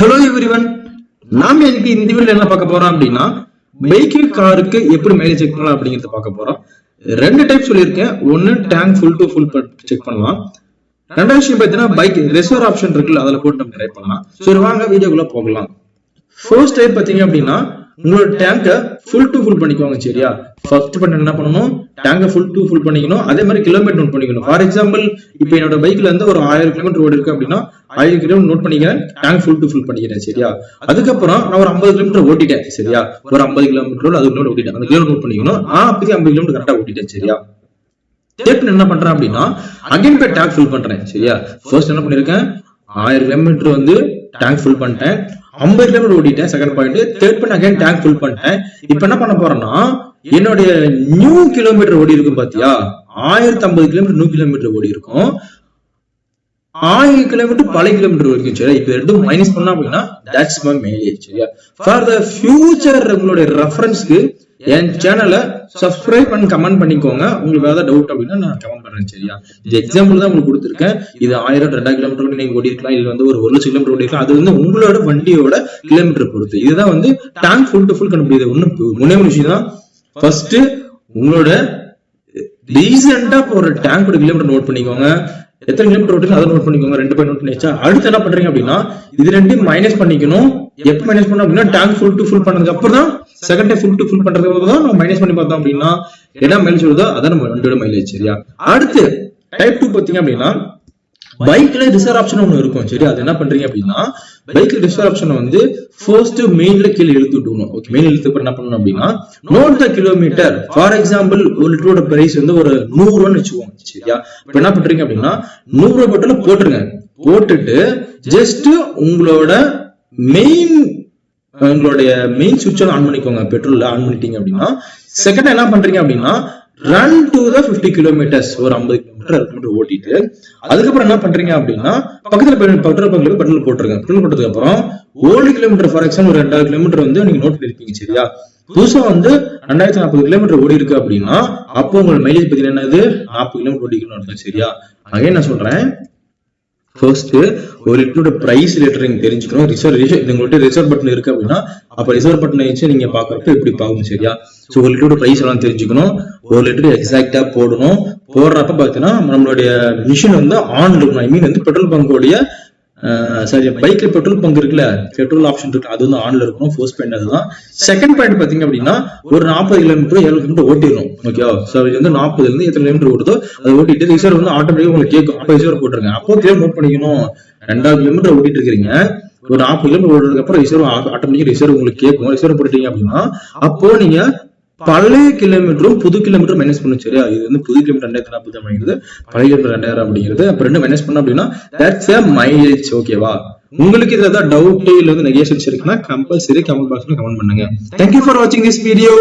Hello everyone, நாம இன்னைக்கு இந்த வீடியோல என்ன பார்க்க போறோம் அப்படின்னா பைக்கு காருக்கு எப்படி மைலேஜ் செக் பண்ணலாம் அப்படிங்கறத பார்க்க போறோம். ரெண்டு டைப் சொல்லியிருக்கேன். ஒன்னு tank full to full check பண்ணலாம். ரெண்டாவது விஷயம் பார்த்தீங்கன்னா பைக் ரிசர்வ் ஆப்ஷன் இருக்குல்ல, அதில் போட்டு நம்ம ட்ரை பண்ணலாம். சரி வாங்க வீடியோக்குள்ள போகலாம். ஃபர்ஸ்ட் டைப் பார்த்தீங்க அப்படின்னா உங்களோட டேங்கை ஃபுல் டு ஃபுல் பண்ணிக்குவாங்க. சரியா, ஃபர்ஸ்ட் பண்ண என்ன பண்ணணும், டேங்கை ஃபுல் டு ஃபுல் பண்ணிக்கணும். அதே மாதிரி கிலோமீட்டர் நோட் பண்ணிக்கணும். ஃபார் எக்ஸாம்பிள் இப்போ என்னோட பைக்ல இருந்து ஒரு 1000 கிலோமீட்டர் ஓடி இருக்கு அப்படின்னா 1000 கிலோமீட்டர் நோட் பண்ணிக்கிறேன், டேங்க் ஃபுல் டு ஃபுல் பண்ணிக்கிறேன். சரியா, அதுக்கப்புறம் நான் ஒரு 50 கிலோமீட்டர் ஓட்டிட்டேன். சரியா, ஒரு 50 கிலோமீட்டர் அது கிலோமீட்டர் ஓட்டிட்டேன், அந்த கிலோமீட்டர் நோட் பண்ணிக்கணும். அப்படி 50 கிலோமீட்டர் கரெக்டா ஓட்டிட்டேன். சரியா, என்ன பண்றேன் அப்படின்னா அகைன் போய் டேங்க் ஃபுல் பண்றேன். சரியா, ஃபர்ஸ்ட் என்ன பண்ணிருக்கேன், 1000 கிலோமீட்டர் வந்து டேங்க் ஃபுல் பண்ணிட்டேன், 50 கிலோமீட்டர் ஓடிட்டேன். செகண்ட் பாயிண்ட் தேர்ட் பண்ண அகைன் டேங்க் ஃபுல் பண்ணிட்டேன். இப்ப என்ன பண்ண போறேன்னா என்னுடைய நியூ கிலோமீட்டர் ஓடி இருக்கும் பாத்தியா, 1050 கிலோமீட்டர் நியூ கிலோமீட்டர் ஓடி இருக்கும், 1000 கிலோமீட்டர் பழைய கிலோமீட்டர் வரைக்கும். சரி, இப்ப ரெண்டும் மைனஸ் பண்ணா அப்படின்னா தட்ஸ் மை மைலேஜ். சரியா, ஃபார் த ஃபியூச்சர் உங்களுடைய ரெஃபரன்ஸ்க்கு என் சேனலை சப்ஸ்கிரைப் பண்ணி கமெண்ட் பண்ணிக்கோங்க. உங்களுக்கு ஏதாவது டவுட் அப்படின்னா நான் கமெண்ட் பண்றேன். சரியா, இது எக்ஸாம்பிள் தான் உங்களுக்கு கொடுத்துருக்கேன். இது 1000 2000 கிலோமீட்டர் நீங்க ஓடி இருக்கலாம், இல்ல வந்து ஒரு 1,00,000 கிலோமீட்டர் ஓடி இருக்கலாம். அது வந்து உங்களோட வண்டியோட கிலோமீட்டர் பொறுத்து. இதுதான் வந்து டேங்க் ஃபுல் டு ஃபுல் கண்டுபிடிது. ஒண்ணே ஒரு விஷயம் தான், ஃபர்ஸ்ட் உங்களோட ரீசெண்டா ஒரு டேங்கோட கிலோமீட்டர் நோட் பண்ணிக்கோங்க. எத்தனை கிலோமீட்டர் ஓட்டுங்க அதை நோட் பண்ணிக்கோங்க. 2 பாயிண்ட் நோட் பண்ணிச்சா, அடுத்து என்ன பண்றீங்க அப்படின்னா இது ரெண்டையும் மைனஸ் பண்ணிக்கணும். எப்ப மைனஸ் பண்ணோம் அப்படின்னா டேங்க் ஃபுல் டு ஃபுல் பண்ணதுக்கு அப்புறம் தான், second time full to full பண்றதுக்கு தான் நம்ம மைனஸ் பண்ணி பார்த்தோம் அப்படின்னா என்ன மைலேஜ் வருதோ அதான் நம்ம வண்டியோட மைலேஜ். சரியா, அடுத்து டைப் 2 பாத்தீங்க அப்படின்னா பைக்ல ரிசர்வ் ஆப்ஷன் ஒன்று இருக்கும். சரி, அது என்ன பண்றீங்க அப்படின்னா பைக்ல ரிசர்வ் ஆப்ஷன் வந்து ஃபர்ஸ்ட் மெயின்ல கீழே இழுத்து விட்டுணும். ஓகே, மெயின் இழுத்து என்ன பண்ணணும் அப்படின்னா note the kilometre. For example ஒரு லிட்டரோட பிரைஸ் வந்து ஒரு 100 ரூபான்னு வச்சுக்கோங்க. சரியா, இப்ப என்ன பண்றீங்க அப்படின்னா 100 ரூபாய் பட்டல போட்டுருங்க. போட்டுட்டு ஜஸ்ட் உங்களுடைய மெயின் சுவிட்ச் ஆன் பண்ணிக்கோங்க. பெட்ரோல் ஆன் பண்ணிட்டீங்க அப்படின்னா செகண்ட் என்ன பண்றீங்க அப்படின்னா ரன் டு த 50 கிலோமீட்டர்ஸ், ஒரு 50 கிலோமீட்டர் ஓட்டிட்டு அதுக்கப்புறம் என்ன பண்றீங்க அப்படின்னா பக்கத்துல பெட்ரோல் பங்க்ல பெட்ரோல் போட்டுருங்க. பெட்ரோல் போட்டதுக்கு அப்புறம் old kilometre for example 2000 kilometre வந்து நீங்க நோட் பண்ணிருப்பீங்க. சரியா, புதுசா வந்து 2040 கிலோமீட்டர் ஓடி இருக்கு அப்படின்னா அப்போ உங்களுக்கு மைலேஜ் பத்தி என்னது 40 கிலோமீட்டர் ஓடிக்கணும் அர்த்தம். சரியா, அகைன் நான் சொல்றேன், ஃபர்ஸ்ட் ஒரு லிட்டரோட பிரைஸ் லிட்டர் நீங்க தெரிஞ்சுக்கணும். உங்கள்கிட்ட ரிசர்வ் பட்டன் இருக்கு அப்படின்னா அப்ப ரிசர்வ் பட்டனை வச்சு நீங்க பாக்குறப்ப எப்படி பார்க்கணும். சரியா, சோ ஒரு லிட்டரோட பிரைஸ் எல்லாம் தெரிஞ்சுக்கணும். ஒரு லிட்டர் எக்ஸாக்டா போடணும். போடுறப்ப பாத்தீங்கன்னா நம்மளுடைய மிஷின் வந்து ஆன் இருக்கணும். ஐ மீன் வந்து பெட்ரோல் பங்கோடைய சரி, பைக்ல பெட்ரோல் பங்க் இருக்குல்ல, பெட்ரோல் ஆப்ஷன் இருக்கு, அது வந்து ஆன்ல இருக்கணும். ஃபர்ஸ்ட் பாயிண்ட் அதுதான். செகண்ட் பாயிண்ட் பாத்தீங்க அப்படின்னா ஒரு 40 கிலோமீட்டர் 70 கிலோமீட்டர் ஓட்டிடணும். ஓகேவா, சோ இது வந்து 40ல இருந்து எத்தனை கிலோமீட்டர் ஓடுதோ அதை ஓட்டிட்டு ரிசர்வ் வந்து ஆட்டோமேட்டிக்கா உங்களுக்கு கேட்கும். அப்ப ரிசர்வ் போட்டுருங்க. அப்போ கிலோமீட்டர் நோட் பண்ணிக்கணும். 2000 கிலோமீட்டர் ஓட்டிட்டு இருக்கிறீங்க, ஒரு 40 கிலோமீட்டர் ஓடுறதுக்கு அப்புறம் ரிசர்வ் ஆட்டோமேட்டிக்கா ரிசர்வ் உங்களுக்கு கேட்கும். ரிசர்வ் போட்டுட்டீங்க அப்படின்னா அப்போ நீங்க பழைய கிலோமீட்டரும் புது கிலோமீட்டர் மைனஸ் பண்ணு. சரியா, இது வந்து புது கிலோமீட்டர் 2040 அப்படிங்கிறது, பழைய கிலோமீட்டர் 2000 அப்படிங்கிறது. அப்ப ரெண்டு மைனஸ் பண்ண அப்படின்னா தட்ஸ் a மைலேஜ். ஓகேவா, உங்களுக்கு இதுல ஏதாவது டவுட் இல்ல வந்து நெகேஷன்ஸ் இருக்குன்னா கம்பல்சரி கமெண்ட் பாக்ஸ்ல கமெண்ட் பண்ணுங்க. தேங்க்யூ ஃபார் வாட்சிங் திஸ் வீடியோ.